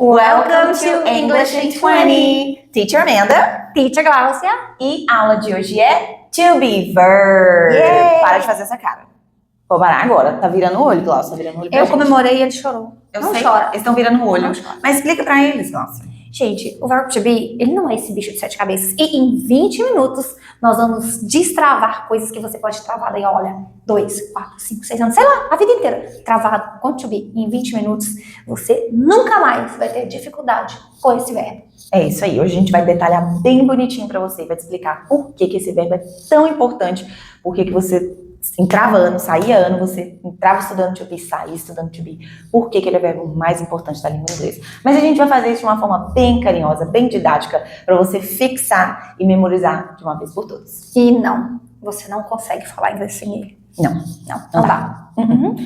Welcome to English in 20! Teacher Amanda. Teacher Gláucia. E a aula de hoje é to be verb. Yay. Para de fazer essa cara. Vou parar agora. Tá virando o olho, Gláucia. Tá virando o olho pra Eu gente. comemorei e ele chorou. Eu não sei. chora. Eles estão virando o olho. Não chora. Mas explica pra eles, Gláucia. Gente, o verbo to be, ele não é esse bicho de 7 cabeças. E em 20 minutos, nós vamos destravar coisas que você pode travar daí, olha, 2, 4, 5, 6 anos, sei lá, a vida inteira. Travado com to be. Em 20 minutos, você nunca mais vai ter dificuldade com esse verbo. É isso aí. Hoje a gente vai detalhar bem bonitinho pra você. Vai te explicar por que esse verbo é tão importante. Por que você entrava ano, saía ano, você entrava estudando to be, saía estudando to be. Por que ele é o verbo mais importante da língua inglesa? Mas a gente vai fazer isso de uma forma bem carinhosa, bem didática, para você fixar e memorizar de uma vez por todas. E não, você não consegue falar inglês sem ele. Não dá.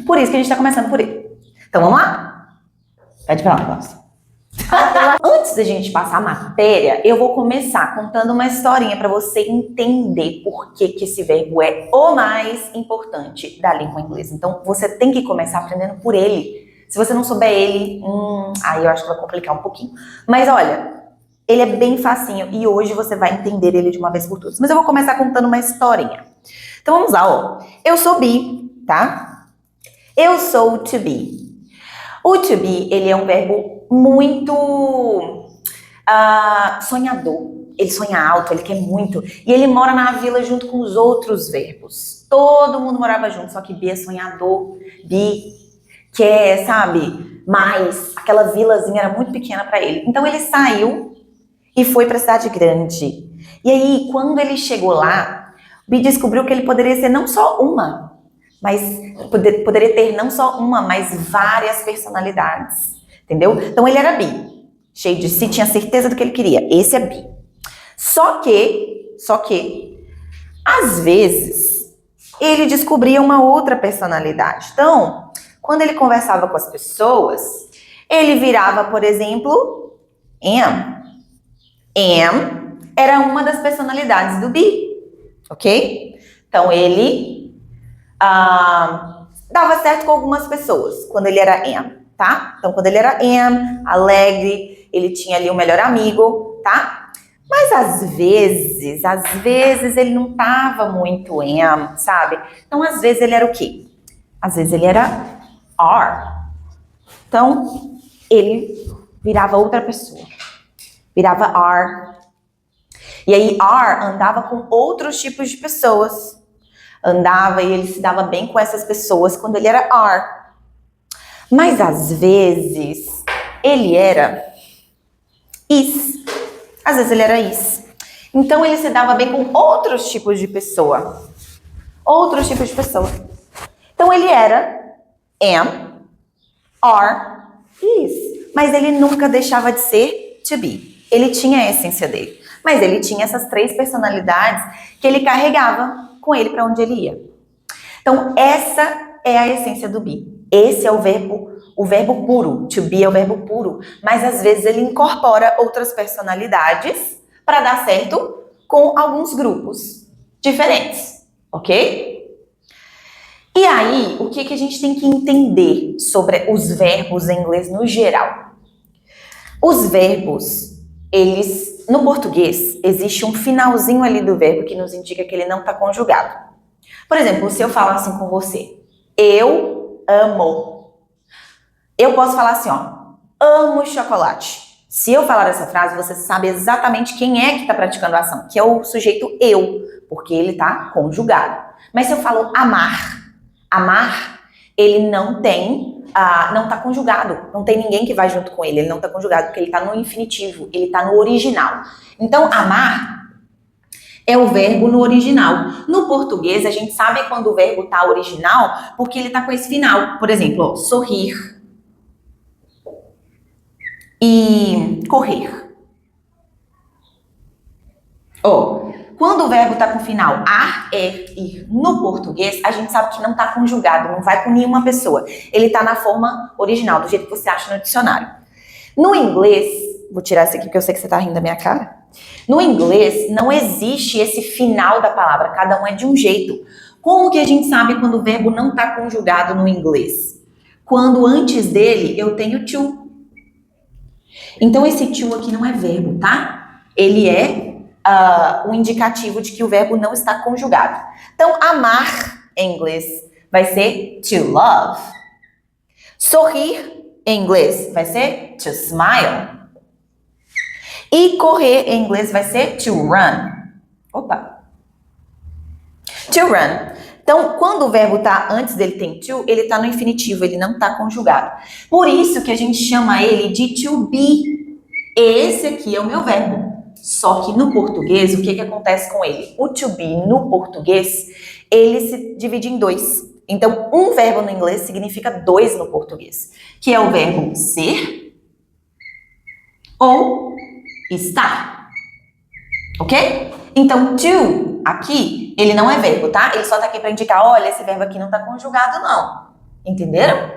Por isso que a gente tá começando por ele. Então vamos lá? Pede pra lá, Gláucia. Antes da gente passar a matéria, eu vou começar contando uma historinha para você entender por que esse verbo é o mais importante da língua inglesa. Então, você tem que começar aprendendo por ele. Se você não souber ele, aí eu acho que vai complicar um pouquinho. Mas olha, ele é bem facinho e hoje você vai entender ele de uma vez por todas. Mas eu vou começar contando uma historinha. Então vamos lá, ó. Eu sou be, tá? Eu sou to be. O to be, ele é um verbo muito sonhador. Ele sonha alto, ele quer muito. E ele mora na vila junto com os outros verbos. Todo mundo morava junto, só que be é sonhador. Be quer, sabe, mais. Aquela vilazinha era muito pequena para ele. Então ele saiu e foi para a cidade grande. E aí, quando ele chegou lá, o be descobriu que ele poderia ser não só uma, mas poderia ter não só uma, mas várias personalidades. Entendeu? Então ele era bi, cheio de si, tinha certeza do que ele queria. Esse é bi. Só que, às vezes, ele descobria uma outra personalidade. Então, quando ele conversava com as pessoas, ele virava, por exemplo, am. Am era uma das personalidades do bi, ok? Então ele dava certo com algumas pessoas quando ele era am. Tá? Então, quando ele era alegre, ele tinha ali um melhor amigo, tá? Mas às vezes ele não tava muito sabe? Então, às vezes ele era o quê? Às vezes ele era are. Então, ele virava outra pessoa. Virava are. E aí, are andava com outros tipos de pessoas. Andava e ele se dava bem com essas pessoas quando ele era are. Mas às vezes ele era is. Às vezes ele era is. Então ele se dava bem com outros tipos de pessoa. Outros tipos de pessoa. Então ele era am, are, is. Mas ele nunca deixava de ser to be. Ele tinha a essência dele. Mas ele tinha essas 3 personalidades que ele carregava com ele para onde ele ia. Então essa é a essência do be. Esse é o verbo puro. To be é o verbo puro. Mas às vezes ele incorpora outras personalidades para dar certo com alguns grupos diferentes. Ok? E aí, o que a gente tem que entender sobre os verbos em inglês no geral? Os verbos, eles, no português, existe um finalzinho ali do verbo que nos indica que ele não está conjugado. Por exemplo, se eu falar assim com você, eu amo. Eu posso falar assim, ó, amo chocolate. Se eu falar essa frase, você sabe exatamente quem é que está praticando a ação, que é o sujeito eu, porque ele está conjugado. Mas se eu falo amar, ele não está conjugado, não tem ninguém que vai junto com ele não está conjugado, porque ele está no infinitivo, ele está no original. Então, amar é o verbo no original. No português, a gente sabe quando o verbo tá original, porque ele tá com esse final. Por exemplo, ó, sorrir e correr. Ó, quando o verbo tá com final ar, ir no português, a gente sabe que não tá conjugado, não vai com nenhuma pessoa. Ele tá na forma original, do jeito que você acha no dicionário. No inglês, vou tirar esse aqui porque eu sei que você tá rindo da minha cara. No inglês, não existe esse final da palavra, cada um é de um jeito. Como que a gente sabe quando o verbo não está conjugado no inglês? Quando antes dele eu tenho to. Então, esse to aqui não é verbo, tá? Ele é um indicativo de que o verbo não está conjugado. Então, amar em inglês vai ser to love. Sorrir em inglês vai ser to smile. E correr em inglês vai ser to run. Opa! To run. Então, quando o verbo está antes dele tem to, ele está no infinitivo, ele não está conjugado. Por isso que a gente chama ele de to be. Esse aqui é o meu verbo. Só que no português, o que acontece com ele? O to be no português, ele se divide em dois. Então, um verbo no inglês significa dois no português, que é o verbo ser ou estar. Ok? Então, to aqui, ele não é verbo, tá? Ele só tá aqui para indicar, olha, esse verbo aqui não tá conjugado, não. Entenderam?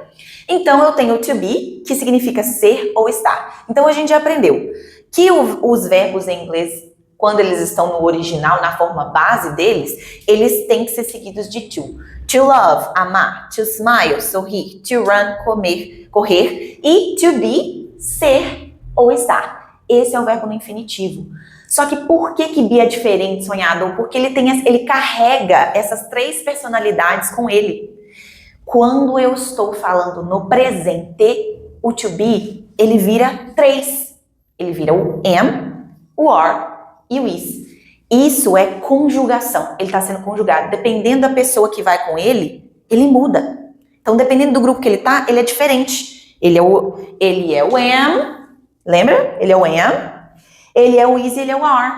Então, eu tenho to be, que significa ser ou estar. Então, a gente já aprendeu que os verbos em inglês, quando eles estão no original, na forma base deles, eles têm que ser seguidos de to. To love, amar. To smile, sorrir. To run, comer, correr. E to be, ser ou estar. Esse é o verbo no infinitivo. Só que por que be é diferente, sonhado? Porque ele carrega essas três personalidades com ele. Quando eu estou falando no presente, o to be, ele vira três. Ele vira o am, o are e o is. Isso é conjugação. Ele está sendo conjugado. Dependendo da pessoa que vai com ele, ele muda. Então, dependendo do grupo que ele tá, ele é diferente. Ele é o am, lembra? Ele é o am. Ele é o is e ele é o are.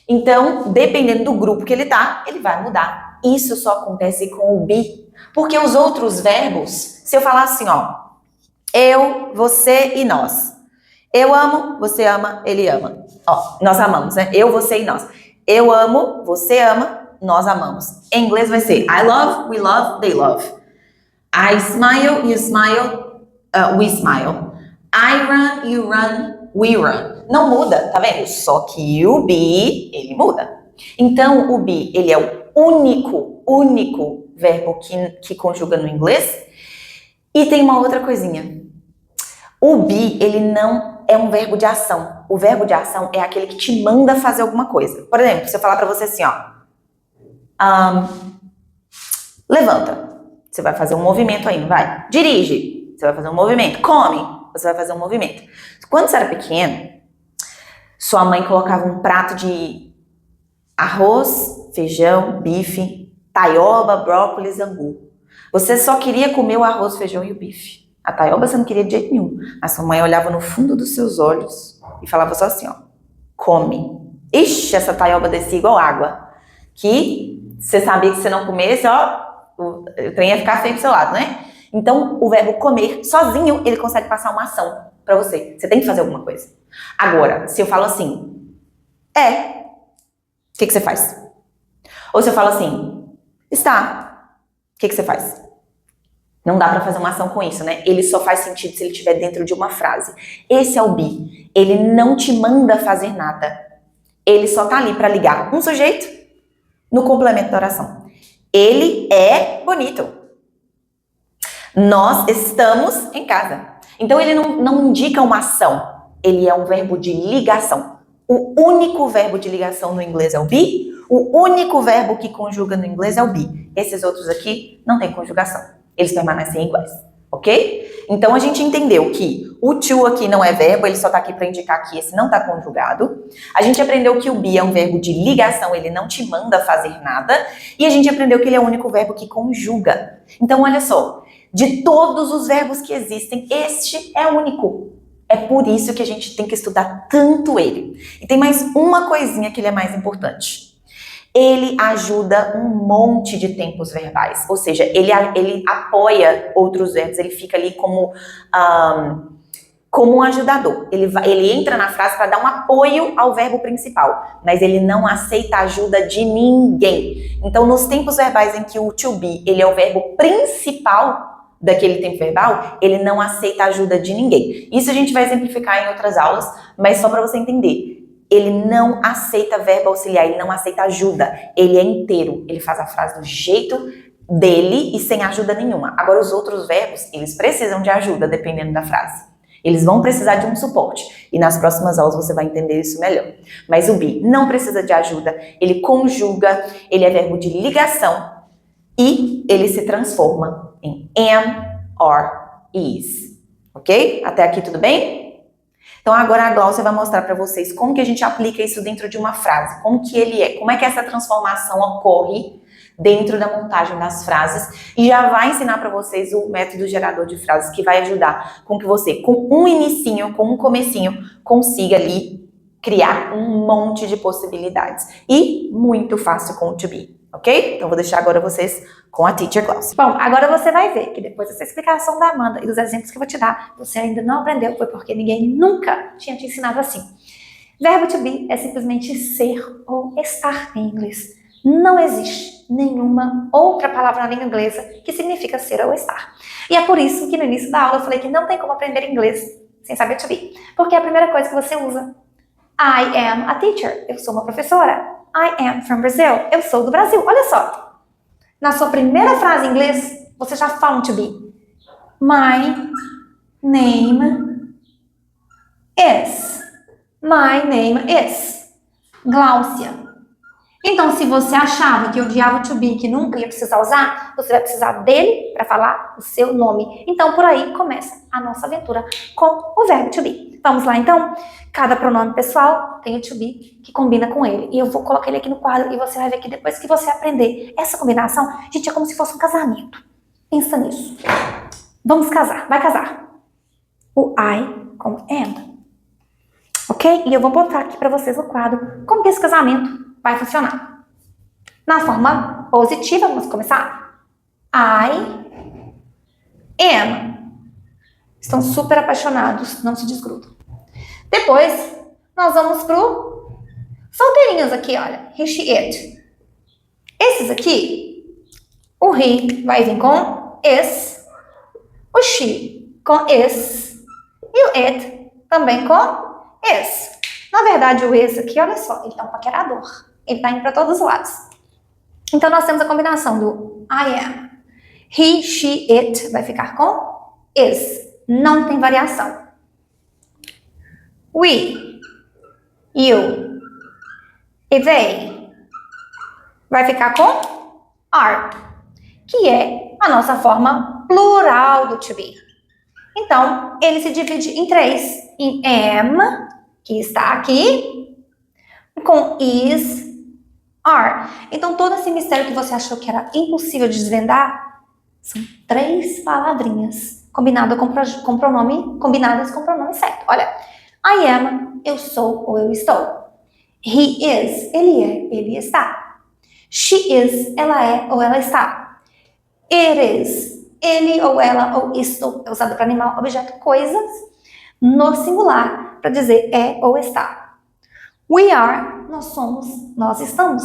Então, dependendo do grupo que ele tá, ele vai mudar. Isso só acontece com o be. Porque os outros verbos, se eu falar assim, ó, eu, você e nós. Eu amo, você ama, ele ama. Ó, nós amamos, né? Eu, você e nós. Eu amo, você ama, nós amamos. Em inglês vai ser I love, we love, they love. I smile, you smile, we smile. I run, you run, we run. Não muda, tá vendo? Só que o be, ele muda. Então, o be, ele é o único verbo que conjuga no inglês. E tem uma outra coisinha. O be, ele não é um verbo de ação. O verbo de ação é aquele que te manda fazer alguma coisa. Por exemplo, se eu falar pra você assim, ó. Levanta. Você vai fazer um movimento aí, não vai? Dirige. Você vai fazer um movimento. Come. Você vai fazer um movimento. Quando você era pequeno, sua mãe colocava um prato de arroz, feijão, bife, taioba, brócolis, angu. Você só queria comer o arroz, o feijão e o bife. A taioba você não queria de jeito nenhum. A sua mãe olhava no fundo dos seus olhos e falava só assim, ó. Come. Ixi, essa taioba descia igual água. Que você sabia que se não comesse, ó, o trem ia ficar feio pro seu lado, né? Então, o verbo comer, sozinho, ele consegue passar uma ação pra você. Você tem que fazer alguma coisa. Agora, se eu falo assim, o que você faz? Ou se eu falo assim, está, o que você faz? Não dá pra fazer uma ação com isso, né? Ele só faz sentido se ele estiver dentro de uma frase. Esse é o be. Ele não te manda fazer nada. Ele só tá ali pra ligar um sujeito no complemento da oração. Ele é bonito. Nós estamos em casa. Então, ele não indica uma ação. Ele é um verbo de ligação. O único verbo de ligação no inglês é o be. O único verbo que conjuga no inglês é o be. Esses outros aqui não tem conjugação. Eles permanecem iguais, ok? Então, a gente entendeu que o to aqui não é verbo, ele só tá aqui para indicar que esse não tá conjugado. A gente aprendeu que o be é um verbo de ligação, ele não te manda fazer nada. E a gente aprendeu que ele é o único verbo que conjuga. Então, olha só, de todos os verbos que existem, este é o único. É por isso que a gente tem que estudar tanto ele. E tem mais uma coisinha que ele é mais importante. Ele ajuda um monte de tempos verbais. Ou seja, ele apoia outros verbos. Ele fica ali como um ajudador. Ele entra na frase para dar um apoio ao verbo principal. Mas ele não aceita a ajuda de ninguém. Então, nos tempos verbais em que o to be, ele é o verbo principal daquele tempo verbal, ele não aceita a ajuda de ninguém. Isso a gente vai exemplificar em outras aulas, mas só para você entender. Ele não aceita verbo auxiliar, ele não aceita ajuda. Ele é inteiro, ele faz a frase do jeito dele e sem ajuda nenhuma. Agora, os outros verbos, eles precisam de ajuda, dependendo da frase. Eles vão precisar de um suporte. E nas próximas aulas você vai entender isso melhor. Mas o be não precisa de ajuda. Ele conjuga, ele é verbo de ligação. E ele se transforma em am, are, is. Ok? Até aqui tudo bem? Então agora a Gláucia vai mostrar para vocês como que a gente aplica isso dentro de uma frase. Como que ele é, como é que essa transformação ocorre dentro da montagem das frases. E já vai ensinar para vocês o método gerador de frases que vai ajudar com que você, com um inicinho, com um comecinho, consiga ali criar um monte de possibilidades. E muito fácil com o to be. Ok? Então, vou deixar agora vocês com a Teacher Gláucia. Bom, agora você vai ver que depois dessa explicação da Amanda e dos exemplos que eu vou te dar, você ainda não aprendeu, foi porque ninguém nunca tinha te ensinado assim. Verbo to be é simplesmente ser ou estar em inglês. Não existe nenhuma outra palavra na língua inglesa que significa ser ou estar. E é por isso que no início da aula eu falei que não tem como aprender inglês sem saber to be. Porque é a primeira coisa que você usa. I am a teacher. Eu sou uma professora. I am from Brazil. Eu sou do Brasil. Olha só. Na sua primeira frase em inglês, você já fala um to be. My name is. My name is. Gláucia. Então, se você achava que odiava o to be, que nunca ia precisar usar, você vai precisar dele para falar o seu nome. Então, por aí começa a nossa aventura com o verbo to be. Vamos lá, então? Cada pronome pessoal tem o to be que combina com ele. E eu vou colocar ele aqui no quadro e você vai ver que depois que você aprender essa combinação, gente, é como se fosse um casamento. Pensa nisso. Vamos casar. Vai casar. O I com o am. Ok? E eu vou botar aqui para vocês no quadro como que esse casamento vai funcionar. Na forma positiva, vamos começar. I am. Estão super apaixonados, não se desgrudam. Depois, nós vamos pro solteirinhos aqui, olha. He, she, it. Esses aqui, o he vai vir com is, o she com is e o it também com is. Na verdade, o is aqui, olha só, ele tá um paquerador. Ele tá indo para todos os lados. Então, nós temos a combinação do I am. He, she, it vai ficar com is. Não tem variação. We, you e they vai ficar com are, que é a nossa forma plural do to be. Então, ele se divide em três. Em am, que está aqui, com is, are. Então, todo esse mistério que você achou que era impossível de desvendar, são três palavrinhas combinadas com pronome certo. Olha, I am, eu sou ou eu estou. He is, ele é, ele está. She is, ela é ou ela está. It is, ele ou ela ou isto é usado para animal, objeto, coisas, no singular, para dizer é ou está. We are, nós somos, nós estamos.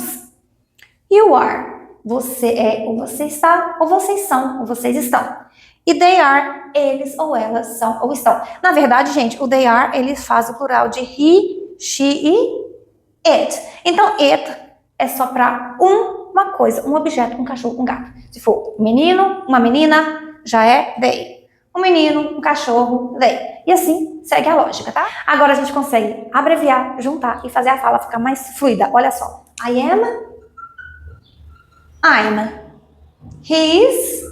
You are, você é ou você está, ou vocês são ou vocês estão. E they are, eles ou elas são ou estão. Na verdade, gente, o they are, ele faz o plural de he, she e it. Então, it é só para uma coisa, um objeto, um cachorro, um gato. Se for um menino, uma menina, já é they. Um menino, um cachorro, they. E assim, segue a lógica, tá? Agora a gente consegue abreviar, juntar e fazer a fala ficar mais fluida. Olha só. I am, I'm. He is,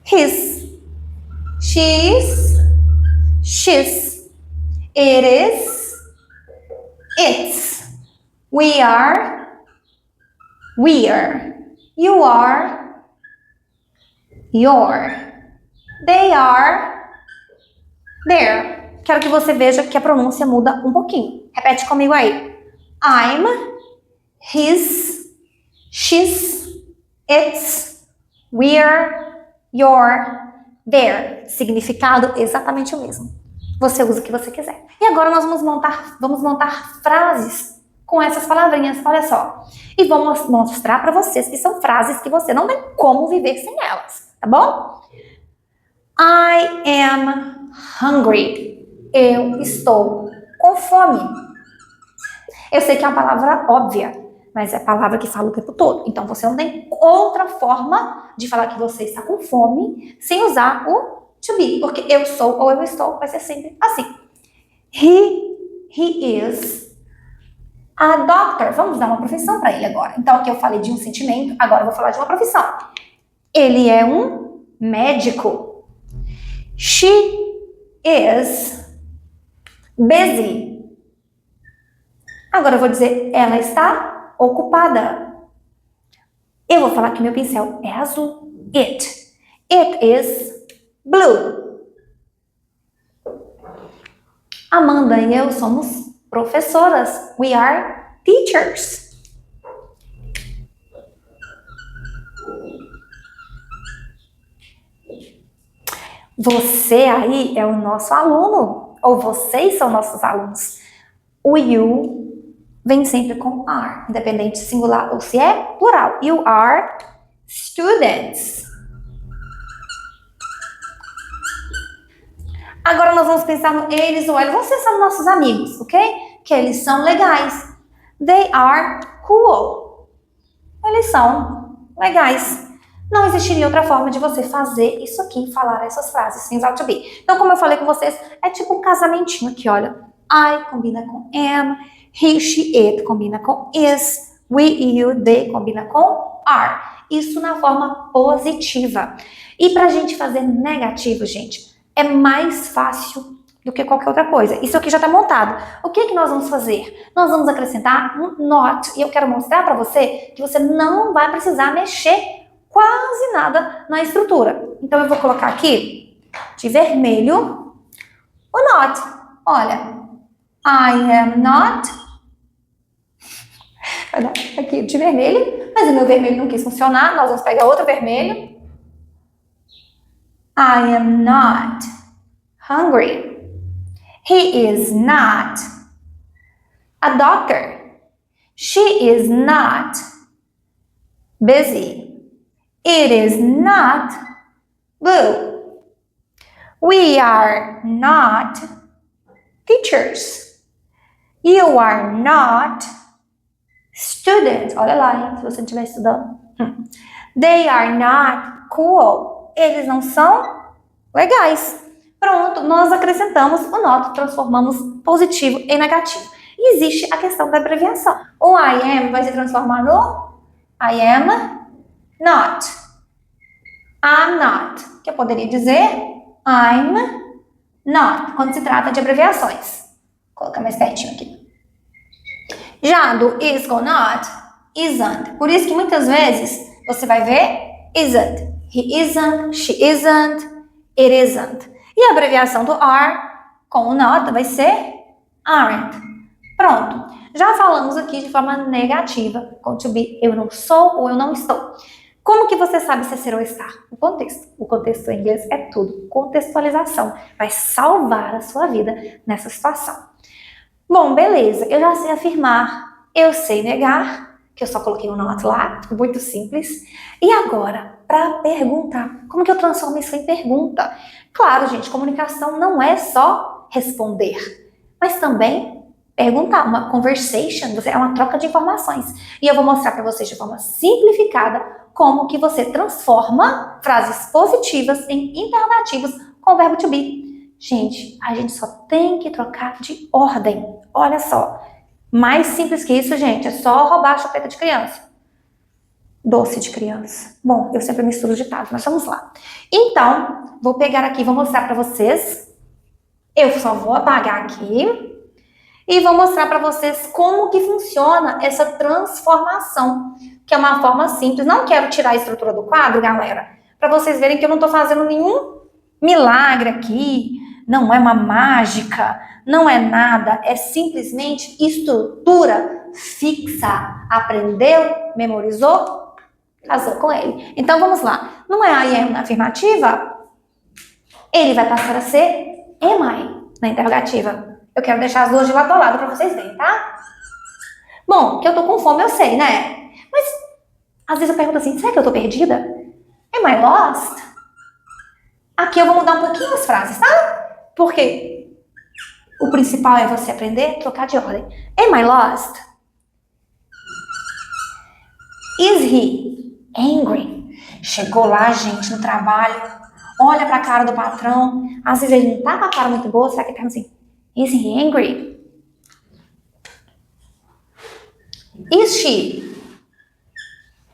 his. She is, she's. It is, it's. We are, we're. You are, you're. They are, they're. Quero que você veja que a pronúncia muda um pouquinho. Repete comigo aí. I'm, his, she's, it's, we're, you're, they're. Significado exatamente o mesmo. Você usa o que você quiser. E agora nós vamos montar frases com essas palavrinhas, olha só. E vou mostrar para vocês que são frases que você não tem como viver sem elas, tá bom? I am hungry. Eu estou com fome. Eu sei que é uma palavra óbvia, mas é a palavra que fala o tempo todo. Então, você não tem outra forma de falar que você está com fome sem usar o to be, porque eu sou ou eu estou, vai ser sempre assim. He is a doctor. Vamos dar uma profissão para ele agora. Então aqui eu falei de um sentimento, agora eu vou falar de uma profissão. Ele é um médico. She is busy. Agora eu vou dizer, ela está ocupada. Eu vou falar que meu pincel é azul. It is blue. Amanda e eu somos professoras. We are teachers. Você aí é o nosso aluno, ou vocês são nossos alunos. O you vem sempre com are, independente se singular ou se é plural. You are students. Agora nós vamos pensar no eles ou elas. Vocês são nossos amigos, ok? Que eles são legais. They are cool. Eles são legais. Não existiria outra forma de você fazer isso aqui, falar essas frases sem usar o to be. Então, como eu falei com vocês, é tipo um casamentinho aqui, olha. I combina com am, he, she, it combina com is, we, you, they combina com are. Isso na forma positiva. E pra gente fazer negativo, gente, é mais fácil do que qualquer outra coisa. Isso aqui já está montado. O que nós vamos fazer? Nós vamos acrescentar um not. E eu quero mostrar para você que você não vai precisar mexer quase nada na estrutura. Então eu vou colocar aqui de vermelho o not. Olha, I am not. Aqui de vermelho, mas o meu vermelho não quis funcionar. Nós vamos pegar outro vermelho. I am not hungry. He is not a doctor. She is not busy. It is not blue. We are not teachers. You are not students. Olha lá, hein, se você não estiver estudando. They are not cool. Eles não são legais. Pronto, nós acrescentamos o not, transformamos positivo em negativo. E existe a questão da abreviação. O I am vai se transformar no I am not. I'm not. Que eu poderia dizer I'm not. Quando se trata de abreviações. Vou colocar mais pertinho aqui. Já do is com not, isn't. Por isso que muitas vezes você vai ver isn't. He isn't, she isn't, it isn't. E a abreviação do are com o not vai ser aren't. Pronto. Já falamos aqui de forma negativa com to be. Eu não sou ou eu não estou. Como que você sabe se é ser ou estar? O contexto. O contexto em inglês é tudo. Contextualização. Vai salvar a sua vida nessa situação. Bom, beleza. Eu já sei afirmar. Eu sei negar. Que eu só coloquei um not lá. Muito simples. E agora, para perguntar. Como que eu transformo isso em pergunta? Claro, gente, comunicação não é só responder. Mas também perguntar. Uma conversation. É uma troca de informações. E eu vou mostrar para vocês de forma simplificada como que você transforma frases positivas em interrogativos com o verbo to be. Gente, a gente só tem que trocar de ordem. Olha só. Mais simples que isso, gente, é só roubar a chupeta de criança. Doce de criança. Bom, eu sempre misturo ditados, mas vamos lá. Então, vou pegar aqui, vou mostrar para vocês. Eu só vou apagar aqui. E vou mostrar para vocês como que funciona essa transformação, que é uma forma simples. Não quero tirar a estrutura do quadro, galera, para vocês verem que eu não estou fazendo nenhum milagre aqui, não é uma mágica, não é nada, é simplesmente estrutura fixa. Aprendeu, memorizou, casou com ele. Então vamos lá. Não é I am na afirmativa? Ele vai passar a ser am I na interrogativa. Eu quero deixar as duas de lado a lado para vocês verem, tá? Bom, que eu tô com fome, eu sei, né? Mas, às vezes eu pergunto assim, será que eu tô perdida? Am I lost? Aqui eu vou mudar um pouquinho as frases, tá? Porque o principal é você aprender a trocar de ordem. Am I lost? Is he angry? Chegou lá, gente, no trabalho. olha pra cara do patrão. Às vezes ele não tá com a cara muito boa, será que ele tá assim, is he angry? Is she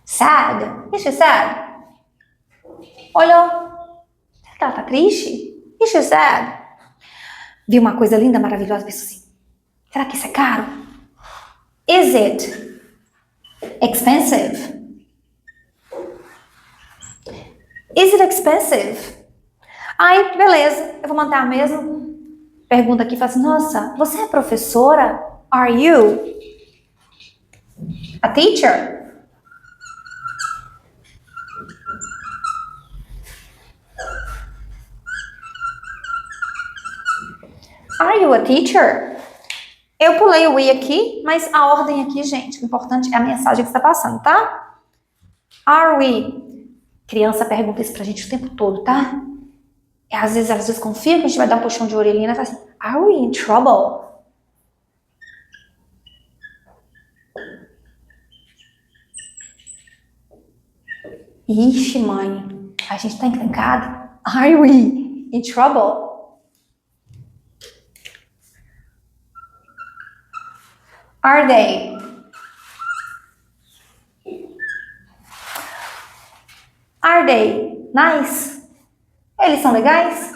sad? Is she sad? Olhou. Será que ela tá triste? Is she sad? Viu uma coisa linda, maravilhosa, pensou assim, será que isso é caro? Is it expensive? Is it expensive? Aí, beleza, eu vou mandar a mesma pergunta aqui, fala assim, nossa, você é professora? Are you a teacher? Are you a teacher? Eu pulei o we aqui, mas a ordem aqui, gente, o importante é a mensagem que está passando, tá? Are we? Criança pergunta isso pra gente o tempo todo, tá? E às vezes confia que a gente vai dar um puxão de orelhinha e fala assim, are we in trouble? Ixi, mãe, a gente tá encrencado? Are we in trouble? Are they? Are they nice? Eles são legais?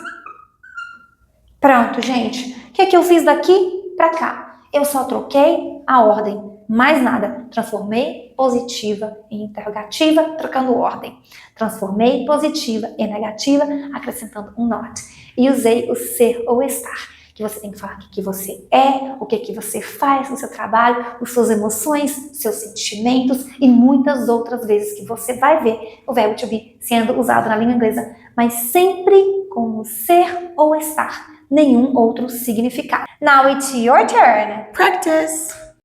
Pronto, gente. O que é que eu fiz daqui pra cá? Eu só troquei a ordem. Mais nada. Transformei positiva em interrogativa, trocando ordem. Transformei positiva em negativa, acrescentando um not. E usei o ser ou estar. Que você tem que falar o que você é, o que você faz no seu trabalho, as suas emoções, seus sentimentos e muitas outras vezes que você vai ver o verbo to be sendo usado na língua inglesa, mas sempre com o ser ou estar, nenhum outro significado. Now it's your turn. Practice.